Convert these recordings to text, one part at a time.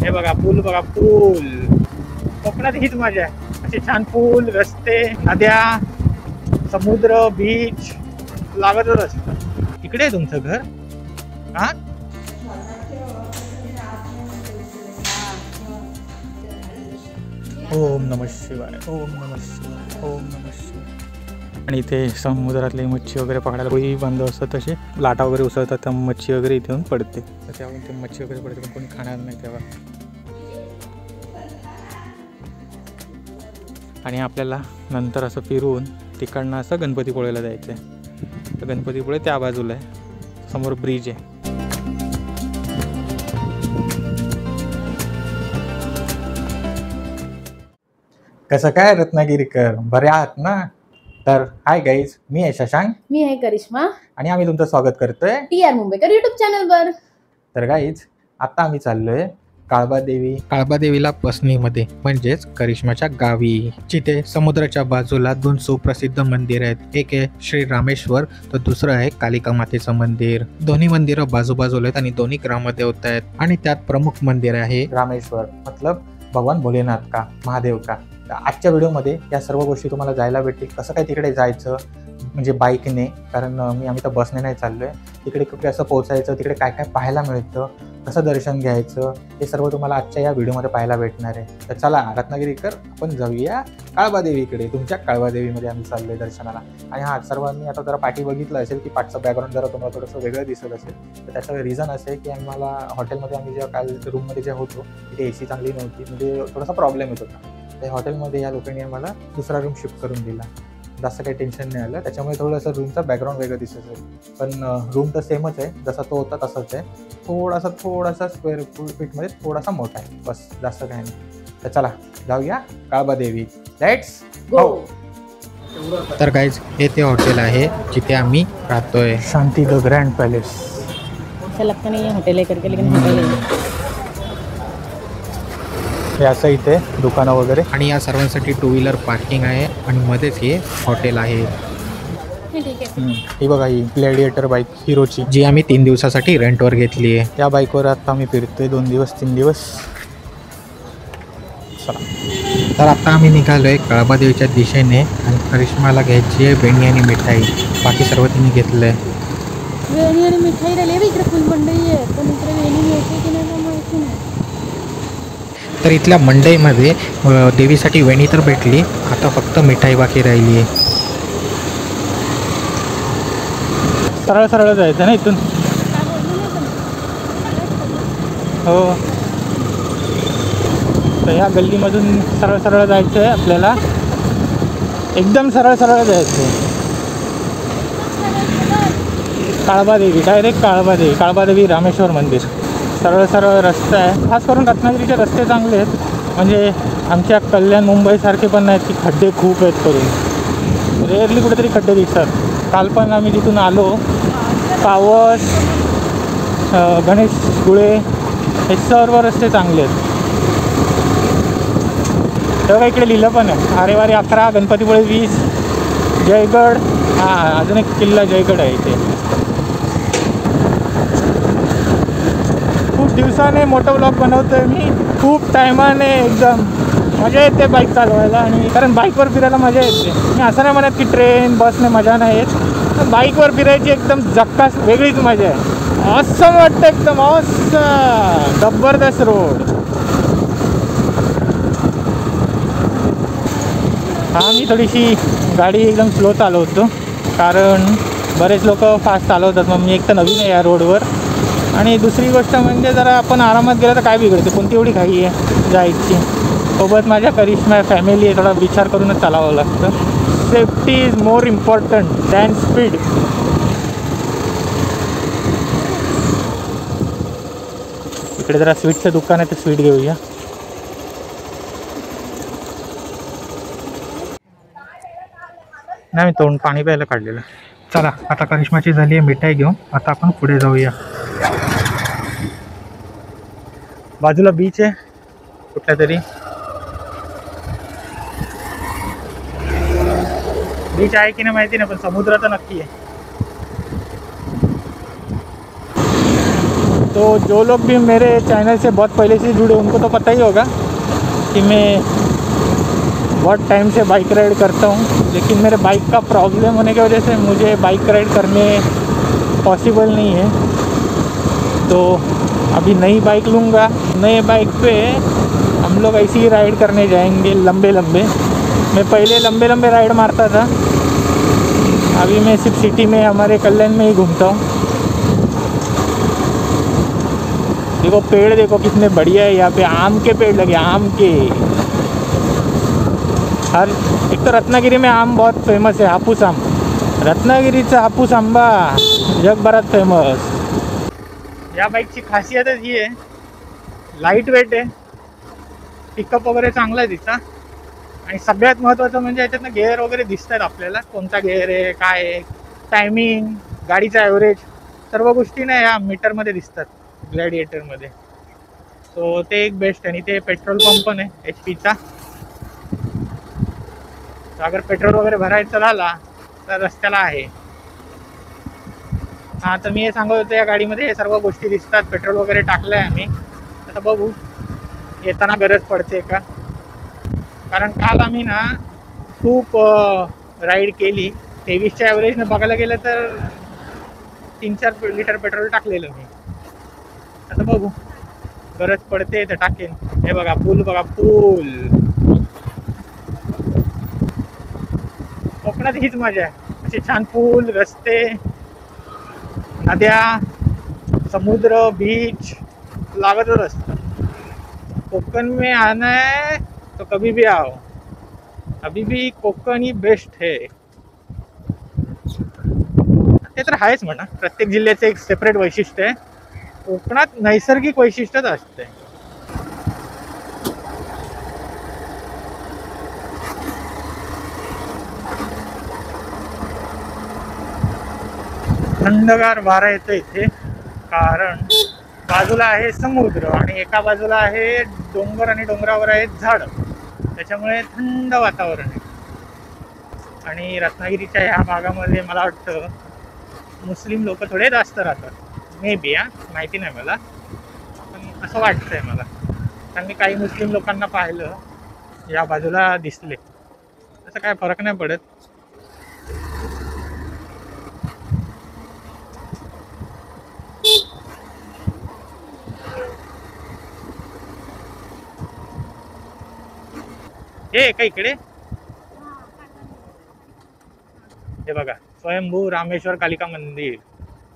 हे बघा पूल, बघा पूल. कोकणात हीच मजा आहे, असे छान पूल, रस्ते, नद्या, समुद्र, बीच लागतच असतं. इकडे आहे तुमचं घर? हा, ओम नमः शिवाय, ओम नमः शिवाय, ओम नमः शिवाय. आणि इथे समुद्रातले मच्छी वगैरे पकडायला कोणी बांधव असतात, तसे लाटा वगैरे उसळतात, तर मच्छी वगैरे इथे येऊन पडते. तर त्यावरून ते मच्छी वगैरे पडते, पण कोणी खाणार नाही तेव्हा. आणि आपल्याला नंतर असं फिरून तिकडनं असं गणपतीपुळेला जायचं आहे. तर गणपतीपुळे त्या बाजूला आहे, समोर ब्रिज आहे. कसं काय रत्नागिरीकर, बरे आहात ना? तर हाय गाईज, मी आहे शशांक, मी आहे करिश्मा आणि आम्ही तुमचं स्वागत करतोय TR मुंबईकर युट्यूब चॅनलवर. तर गाईज, आता आम्ही चाललोय काळबादेवीला पसनीमध्ये, म्हणजेच करिश्माच्या गावी, जिथे समुद्राच्या बाजूला 2 सुप्रसिद्ध मंदिर आहेत. एक आहे श्री रामेश्वर, तर दुसरं आहे कालिका मातेचं मंदिर. दोन्ही मंदिरं बाजूबाजूला आहेत आणि दोन्ही ग्रामदेवता आहेत. आणि त्यात प्रमुख मंदिर आहे रामेश्वर, मतलब भगवान भोलेनाथ का, महादेव का. आजच्या व्हिडिओमध्ये या सर्व गोष्टी तुम्हाला जायला भेटतील. कसं काय तिकडे जायचं, म्हणजे बाईकने, कारण आम्ही तर बसने नाही चाललोय. तिकडे कुठे असं पोहोचायचं, तिकडे काय काय पाहायला मिळतं, कसं दर्शन घ्यायचं, हे सर्व तुम्हाला आजच्या या व्हिडिओमध्ये पाहायला भेटणार आहे. तर चला रत्नागिरीकर, आपण जाऊया काळबादेवीकडे. तुमच्या काळबादेवीमध्ये आम्ही चाललोय दर्शनाला. आणि हा, सर्वांनी आता जरा पाठी बघितलं असेल की पाठचं बॅकग्राऊंड जरा तुम्हाला थोडंसं वेगळं दिसत असेल. तर त्याचं रिझन असं आहे की आम्हाला हॉटेलमध्ये, आम्ही जेव्हा काल रूममध्ये जे होतो तिथे AC चांगली नव्हती, म्हणजे थोडासा प्रॉब्लेम येत होता. त्या हॉटेलमध्ये या लोकांनी आम्हाला दुसरा रूम शिफ्ट करून दिला. जास्त काही टेन्शन नाही आलं, त्याच्यामुळे थोडंसं रूमचा बॅकग्राऊंड वेगळं दिसत असेल. पण रूम तर सेमच आहे, जसा तो होता तसाच आहे. थोडासा स्क्वेअर फीटमध्ये थोडासा मोठा आहे, बस, जास्त काही नाही. तर चला जाऊया काळबादेवी, लेट्स गो. तर गाईज, हे ते हॉटेल आहे जिथे आम्ही राहतोय, शांती द ग्रँड पॅलेस. ऐसा लगता नहीं है होटल है करके, लेकिन होटल है. हे असं इथे दुकानं वगैरे, आणि या सर्वांसाठी 2 व्हीलर पार्किंग आहे, आणि मध्येच हे हॉटेल आहे. ठीक आहे. ही बघा, ही ग्लॅडिएटर बाईक हिरोची, जी आम्ही 3 दिवसासाठी रेंटवर घेतली आहे. त्या बाईकवर आता आम्ही फिरतोय 2 दिवस 3 दिवस. चला, तर आता आम्ही निघालोय काळबादेवीच्या दिशेने, आणि करिश्माला घ्यायची आहे वेणी आणि मिठाई. बाकी सर्व तिने घेतलंय. वेणी आणि मिठाई राहिली, इकडे फुल मंडई आहे, पण इकडे वेणी मिळते की नाही माहिती नाही. तर इथल्या मंडईमध्ये देवीसाठी वेणी तर भेटली, आता फक्त मिठाई बाकी राहिली आहे. सरळ सरळ जायचं ना इथून. हो, तर ह्या गल्लीमधून सरळ सरळ जायचं आहे आपल्याला, एकदम सरळ सरळ जायचं आहे. काळबादेवी, डायरेक्ट काळबादेवी, काळबादेवी रामेश्वर मंदिर. सरळ सरळ रस्ता आहे. खास करून रत्नागिरीचे रस्ते चांगले आहेत, म्हणजे आमच्या कल्याण मुंबईसारखे पण नाहीत की खड्डे खूप आहेत करून. रेअरली कुठेतरी खड्डे दिसतात. काल पण आम्ही जिथून आलो, पावस, गणेश गुळे, हे सर्व रस्ते चांगले आहेत. तेव्हा इकडे लिहिलं पण आहे, आरेवारी 11, गणपतीपुळे 20, जयगड. हां, अजून एक किल्ला जयगड आहे इथे. खूप दिवसाने मोठं व्लॉग बनवतोय मी, खूप टायमाने. एकदम मजा येते बाईक चालवायला, आणि कारण बाईकवर फिरायला मजा येते. मी असं नाही म्हणत की ट्रेन बसने मजा नाही येत, बाईकवर फिरायची एकदम झक्कास वेगळीच मजा आहे. ऑसम वाटतं, एकदम ऑसम, जबरदस्त रोड. हां, मी थोडीशी गाडी एकदम स्लो चालवतो, कारण बरेच लोक फास्ट चालवतात. मग मी एक तर नवीन आहे या रोडवर, आणि दुसरी गोष्ट म्हणजे जरा आपण आरामात गेलं तर काय बिघडते, कोणती एवढी घाई आहे जायची. सोबत माझ्या करिश्मा फॅमिली आहे, थोडा विचार करूनच चालावं लागतं. Safety is more important than speed. इकडे जरा स्वीटचं दुकान आहे, ते स्वीट घेऊया. नाही, मी तोंड पाणी प्यायला काढलेलं. चला, आता करिश्माची झाली आहे मिठाई घेऊन, आता आपण पुढे जाऊया. बाजूला बीच आहे कुठल्या तरी, बीच आहे की नाही माहिती नाही, पण समुद्र तर नक्की आहे. तो जो लोग भी मेरे चैनल से बहुत पहले से जुड़े उनको तो पता ही होगा कि मैं बहुत टाइम से बाइक राइड करता हूँ, लेकिन मेरे बाइक का प्रॉब्लम होने की वजह से मुझे बाइक राइड करने पॉसिबल नहीं है। तो अभी नई बाइक लूँगा, नए बाइक पे हम लोग ऐसे ही राइड करने जाएंगे लंबे लंबे। मैं पहले लंबे लंबे राइड मारता था, अभी मैं सिर्फ सिटी में हमारे कल्याण में ही घूमता हूँ। देखो पेड़ देखो कितने बढ़िया है, यहाँ पे आम के पेड़ लगे, आम के। हर एक तो रत्नागिरी में आम बहुत फेमस है, हापूस आम। रत्नागिरीचा हापूस आंबा जगभरात फेमस। या बाईकची खासियतच ही आहे, लाईट वेट आहे, पिकअप वगैरे चांगला आहे तिचा, आणि सगळ्यात महत्त्वाचं म्हणजे याच्यातनं गेअर वगैरे दिसतात आपल्याला, कोणता गेअर आहे, काय आहे, टायमिंग, गाडीचा ॲव्हरेज, सर्व गोष्टी ना या मीटरमध्ये दिसतात ग्लॅडिएटरमध्ये. सो ते एक बेस्ट आहे. आणि ते पेट्रोल पंप पण आहे HP चा. अगर पेट्रोल वगैरे भरायचं झाला तर रस्त्याला आहे. हां, तर मी हे सांगत होतो या गाडीमध्ये हे सर्व गोष्टी दिसतात. पेट्रोल वगैरे टाकलं आहे आम्ही, आता बघू येताना गरज पडते का. कारण काल आम्ही ना खूप राईड केली, 23च्या ॲव्हरेजनं बघायला गेलं तर 3-4 लिटर पेट्रोल टाकलेलं मी. आता बघू गरज पडते तर टाकेन. हे बघा पूल, बघा पूल. कोकणात हीच मजा आहे, असे छान पूल, रस्ते, नद्या, समुद्र, बीच लागतच असतं. कोकण में आना है तो कभी भी आओ, अभी भी कोकण ही बेस्ट है. ते तर आहेच म्हणा, प्रत्येक जिल्ह्याचं एक सेपरेट वैशिष्ट्य आहे. कोकणात नैसर्गिक वैशिष्ट्यच असते. थंडगार वारा येतो इथे, कारण बाजूला आहे समुद्र आणि एका बाजूला आहे डोंगर आणि डोंगरावर आहेत झाड, त्याच्यामुळे थंड वातावरण आहे. आणि रत्नागिरीच्या ह्या भागामध्ये मला वाटतं मुस्लिम लोक थोडे जास्त राहतात, मे बी. माहिती नाही मला, पण असं वाटतंय मला, कारण मी काही मुस्लिम लोकांना पाहिलं या बाजूला दिसले. तसं काय फरक नाही पडत. हे का इकडे, हे बघा स्वयंभू रामेश्वर कालिका मंदिर,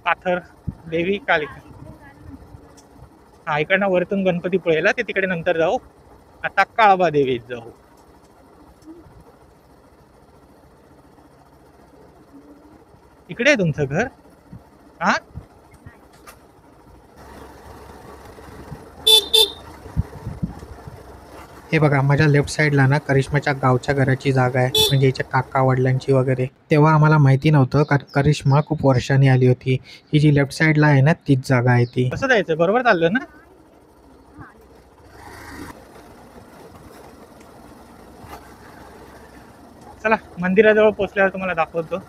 पाथर देवी कालिका. हा, इकडनं वरतून गणपतीपुळेला, ते तिकडे नंतर जाऊ. आता काळबा देवीत जाऊ. इकडे आहे तुमचं घर? हा, हे बघा माझ्या लेफ्ट साईडला ना करिश्माच्या गावच्या घराची जागा आहे, म्हणजे हिच्या काका वडिलांची वगैरे. तेव्हा आम्हाला माहिती नव्हतं, कारण करिश्मा खूप वर्षांनी आली होती. ही जी लेफ्ट साईडला आहे ना तीच जागा आहे ती. कसं जायचं, बरोबर चाललं ना? चला मंदिराजवळ पोचल्यावर तुम्हाला दाखवतो.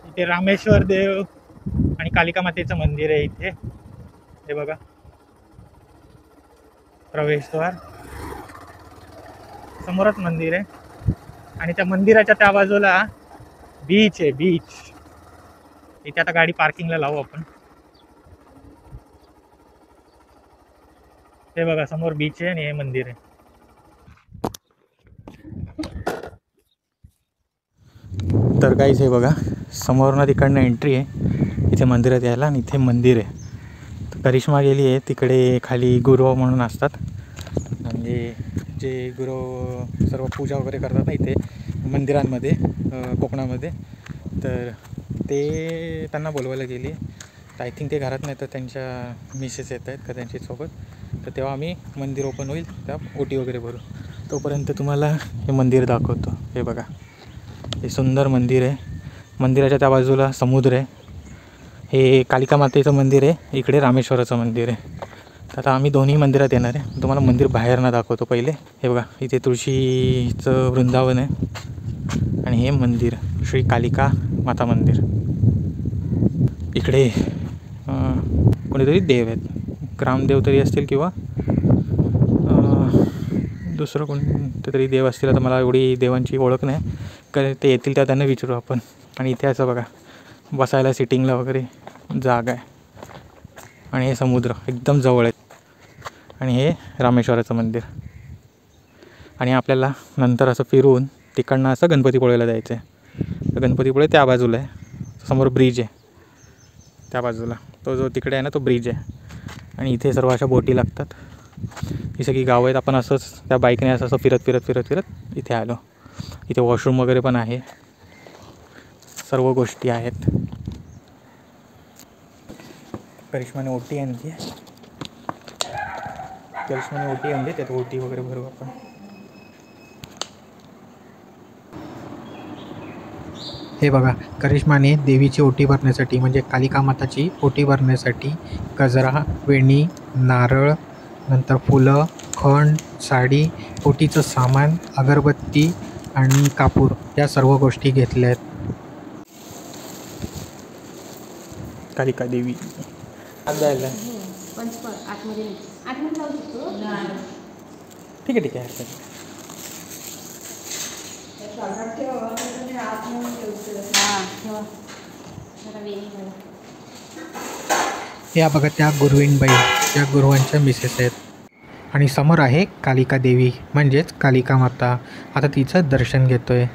इथे रामेश्वर देव आणि कालिका मातेचं मंदिर आहे इथे. हे बघा प्रवेशद्वार, समोरच मंदिर आहे. आणि त्या मंदिराच्या त्या बाजूला बीच आहे, बीच. इथे आता गाडी पार्किंगला लावू आपण. हे बघा समोर बीच आहे आणि हे मंदिर आहे. तर काहीच हे बघा समोरनं तिकडनं एंट्री आहे इथे मंदिरात यायला, आणि इथे मंदिर आहे. तर करिश्मा गेली आहे तिकडे, खाली गुरव म्हणून असतात, म्हणजे जे गुरव सर्व पूजा वगैरे करतात ना इथे मंदिरांमध्ये कोकणामध्ये, तर ते त्यांना बोलवायला गेली. तर आय थिंक ते घरात नाही, तर त्यांच्या मिसेस येत आहेत का त्यांच्यासोबत. तर तेव्हा आम्ही मंदिर ओपन होईल त्या ओटी वगैरे भरू. तोपर्यंत तुम्हाला हे मंदिर दाखवतो. हे बघा हे सुंदर मंदिर आहे. मंदिराच्या त्या बाजूला समुद्र आहे. हे कालिका मातेचं मंदिर आहे, इकडे रामेश्वराचं मंदिर आहे. तर आता आम्ही दोन्ही मंदिरात येणार आहे. तुम्हाला मंदिर बाहेरनं दाखवतो पहिले. हे बघा इथे तुळशीचं वृंदावन आहे आणि हे मंदिर श्री कालिका माता मंदिर. इकडे कोणीतरी देव आहेत, ग्रामदेव तरी असतील किंवा दुसरं कोणतं तरी देव असतील. आता मला एवढी देवांची ओळख नाही, कारण ते येतील त्या त्यांना विचारू आपण. आणि इथे असं बघा बसायला सिटिंगला वगैरे जागा आहे. आणि हे समुद्र एकदम जवळ आहे. आणि हे रामेश्वराचं मंदिर. आणि आपल्याला नंतर असं फिरून तिकडनं असं गणपतीपुळेला जायचं आहे. तर गणपतीपुळे त्या बाजूला आहे, समोर ब्रिज आहे त्या बाजूला, तो जो तिकडे आहे ना तो ब्रिज आहे. आणि इथे सर्व अशा बोटी लागतात. ही सगळी गावं आहेत. आपण असंच त्या बाईकने असं फिरत फिरत फिरत फिरत इथे आलो. इथे वॉशरूम वगैरे पण आहे, सर्व गोष्टी आहेत. करिश्माने ओटी आणली आहे, करिश्माने ओटी आणली, त्यात ओटी वगैरे भरू आपण. हे बघा, करिश्माने देवीची ओटी भरण्यासाठी म्हणजे कालिका माताची ओटी भरण्यासाठी गजरा, वेणी, नारळ, नंतर फुलं, खण, साडी, ओटीचं सामान, अगरबत्ती आणि कापूर या सर्व गोष्टी घेतल्या आहेत. कालिका देवी आज जायला पंचपर आतमध्ये लावू शकतो. ठीक आहे ठीक आहे हरकत नाही. या बघा त्या गुरुवीणबाई, त्या गुरुवांच्या मिसेस आहेत. आणि समोर आहे कालिका देवी म्हणजेच कालिका माता. आता तिचं दर्शन घेतोय.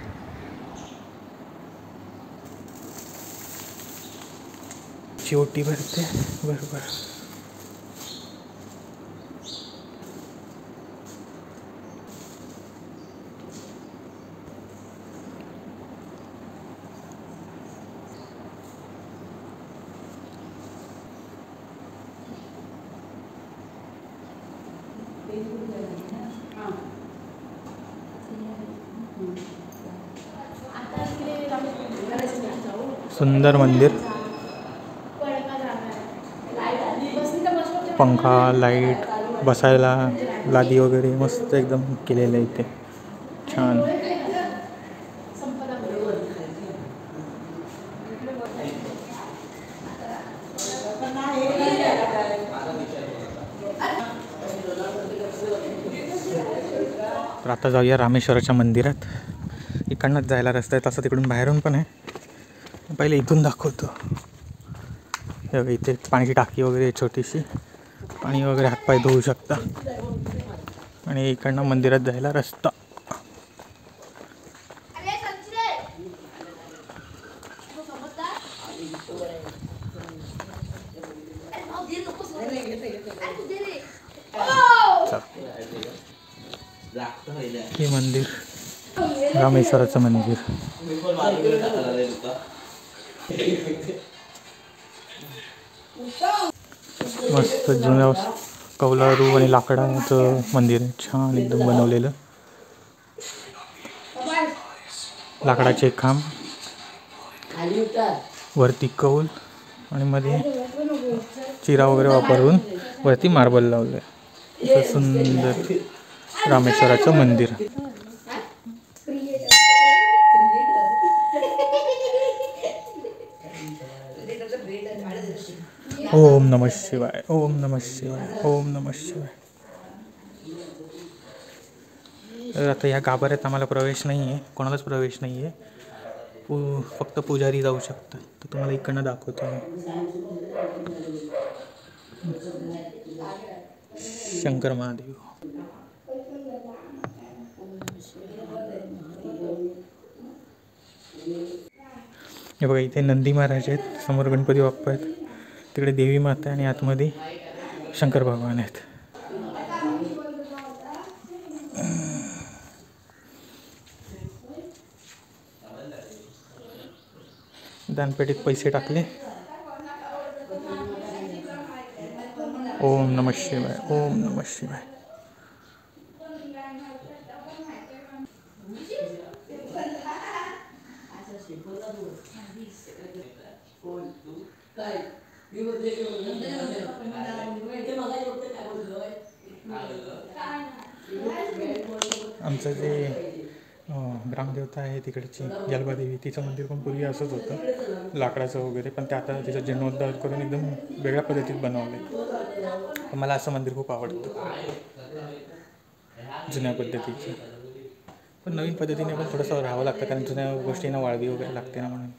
ओटी भरते बरोबर. सुंदर मंदिर, पंखा, लाईट, बसायला लादी वगैरे मस्त एकदम केलेलं आहे इथे, छान. तर आता जाऊया रामेश्वराच्या मंदिरात. इकडनंच जायला रस्ता आहे, तसं तिकडून बाहेरून पण आहे. पहिले इथून दाखवतो. इथे पाण्याची टाकी वगैरे छोटीशी, पाणी वगैरे हातपाय धुवू शकता. आणि इकडनं मंदिरात जायला रस्ता. हे मंदिर रामेश्वराचं मंदिर. मस्त जुन्या कौलारू आणि लाकडाचं मंदिर आहे, छान एकदम बनवलेलं. लाकडाचे खांब, वरती कौल आणि मध्ये चिरा वगैरे वापरून वरती मार्बल लावलं आहे. सुंदर रामेश्वराचं मंदिर. ओम नमः शिवाय, ओम नमः शिवाय, ओम नमः शिवाय. तर आता या गाभाऱ्यात आम्हाला प्रवेश नाही आहे, कोणालाच प्रवेश नाही आहे. फक्त पुजारी जाऊ शकतात. तर तुम्हाला इकडनं दाखवतो मी. शंकर महादेव. हे बघा, इथे नंदी महाराज आहेत, समोर गणपती बाप्पा आहेत, तिकडे देवी माता आणि आतमध्ये शंकर भगवान आहेत. दानपेटीत पैसे टाकले. ओम नमः शिवाय, ओम नमः शिवाय. आमचं जे ग्रामदेवता आहे तिकडची जलबादेवी, तिचं मंदिर पण पूर्वी असंच होतं लाकडाचं वगैरे, पण ते आता तिचं जीर्णोद्धार करून एकदम वेगळ्या पद्धतीत बनवलं आहे. मला असं मंदिर खूप आवडतं जुन्या पद्धतीचं. पण नवीन पद्धतीने पण थोडंसं राहावं लागतं कारण जुन्या गोष्टींना वाळवी वगैरे लागते ना म्हणून.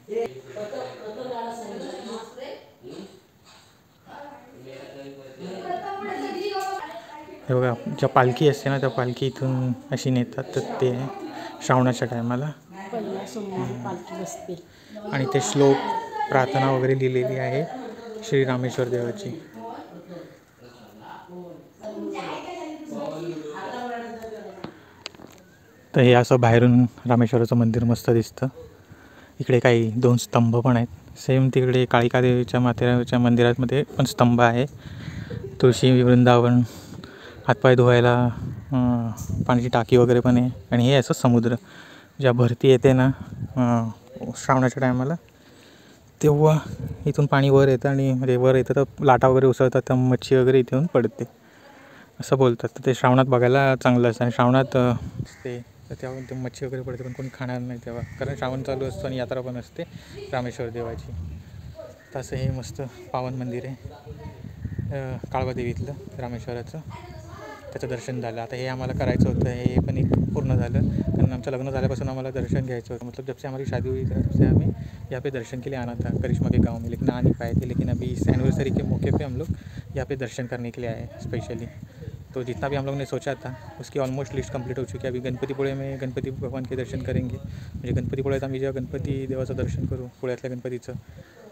हे बघा ज्या पालखी असते ना त्या पालखी इथून अशी नेतात, तर ते श्रावणाच्या टायमाला. पहिला सोमवारी पालखी बसते. आणि ते श्लोक प्रार्थना वगैरे लिहिलेली आहे श्री रामेश्वर देवाची. तर हे असं बाहेरून रामेश्वराचं मंदिर मस्त दिसतं. इकडे काही 2 स्तंभ पण आहेत. सेम तिकडे काळिका देवीच्या मातेच्या मंदिरामध्ये पण स्तंभ आहे. तुळशी वृंदावन, हातपाय धुवायला पाण्याची टाकी वगैरे पण आहे. आणि हे असं समुद्र ज्या भरती येते ना श्रावणाच्या टायमाला, तेव्हा इथून पाणी वर येतं आणि म्हणजे वर येतं तर लाटा वगैरे उसळतात, तर मच्छी वगैरे इथे येऊन पडते असं बोलतात. तर ते श्रावणात बघायला चांगलं असतं. आणि श्रावणात ते तर तेव्हा ते मच्छी वगैरे पडते पण कोणी खाणार नाही तेव्हा, कारण श्रावण चालू असतो आणि यात्रा पण असते रामेश्वर देवाची. तसं हे मस्त पावन मंदिर आहे काळबादेवीतलं रामेश्वराचं. त्याचं दर्शन झालं. आता हे आम्हाला करायचं होतं, हे पण एक पूर्ण झालं कारण आमचं लग्न झाल्यापासून आम्हाला दर्शन घ्यायचं होतं. मतलब जब से हमारी शादी हुई तब से हमें यहाँ पे दर्शन के लिए आना था करिश्मा के गांव में, लेकिन आ नहीं पाए थे. लेकिन अभी इस एनिवर्सरी के मौके पे हम लोग यहाँ पे दर्शन करने के लिए आए स्पेशली. तो जितना भी हम लोग ने सोचा था उसकी ऑलमोस्ट लिस्ट कंप्लीट हो चुकी है. अभी गणपतीपुळे में गणपती भगवान के दर्शन करेंगे. म्हणजे गणपतीपुळ्यात आम्ही जेव्हा गणपती देवाचं दर्शन करू पुण्यातल्या गणपतीचं,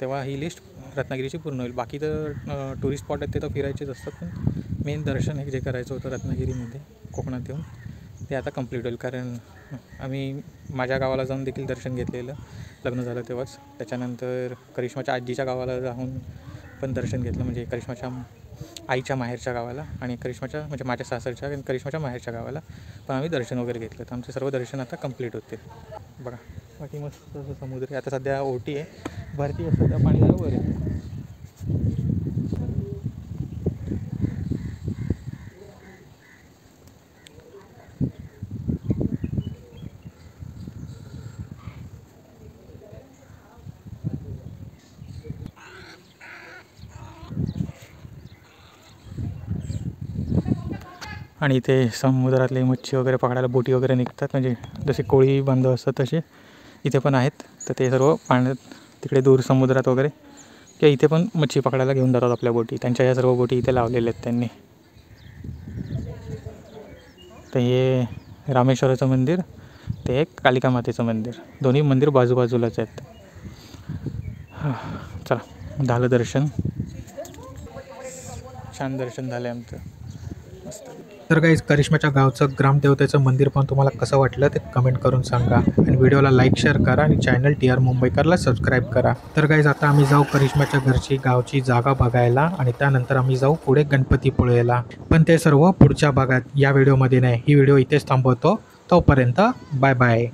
तेव्हा ही लिस्ट रत्नागिरीची पूर्ण होईल. बाकी तर टुरिस्ट स्पॉट आहेत ते तर फिरायचेच असतात, पण मेन दर्शन हे जे करायचं होतं रत्नागिरीमध्ये कोकणात येऊन ते आता कंप्लीट होईल. कारण आम्ही माझ्या गावाला जाऊन देखील दर्शन घेतलेलं लग्न झालं तेव्हाच. त्याच्यानंतर करिश्माच्या आजीच्या गावाला जाऊन पण दर्शन घेतलं, म्हणजे करिश्माच्या आईच्या माहेरच्या गावाला आणि करिश्माच्या म्हणजे माझ्या सासरच्या आणि करिश्माच्या माहेरच्या गावाला पण आम्ही दर्शन वगैरे घेतलं. तर आमचे सर्व दर्शन आता कंप्लीट होते. बघा बाकी मस्त असं समुद्र आहे. आता सध्या ओटी आहे, भरती आहे सध्या, पाणी जरा वर आहे. आणि इथे समुद्रातले मच्छी वगैरे पकडायला बोटी वगैरे निघतात, म्हणजे जसे कोळी बांधव असतात तसे इथे पण आहेत. तर ते सर्व पाण्यात तिकडे दूर समुद्रात वगैरे किंवा इथे पण मच्छी पकडायला घेऊन जातात आपल्या बोटी. त्यांच्या या सर्व बोटी इथे लावलेल्या आहेत त्यांनी. तर हे रामेश्वराचं मंदिर, ते एक कालिका मातेचं मंदिर, दोन्ही मंदिर बाजूबाजूलाच आहेत. चला झालं दर्शन, छान दर्शन झालं आमचं मस्त. तर गाईज करिश्माच्या गावचं ग्रामदेवतेचं मंदिर पण तुम्हाला कसं वाटलं ते कमेंट करून सांगा. आणि व्हिडिओला लाईक शेअर करा आणि चॅनल TR मुंबईकरला सबस्क्राईब करा. तर गाईज आता आम्ही जाऊ करिश्माच्या घरची गावची जागा बघायला आणि त्यानंतर आम्ही जाऊ पुढे गणपतीपुळेला. पण ते सर्व पुढच्या भागात, या व्हिडिओमध्ये नाही. ही व्हिडिओ इथेच थांबवतो. तोपर्यंत बाय बाय.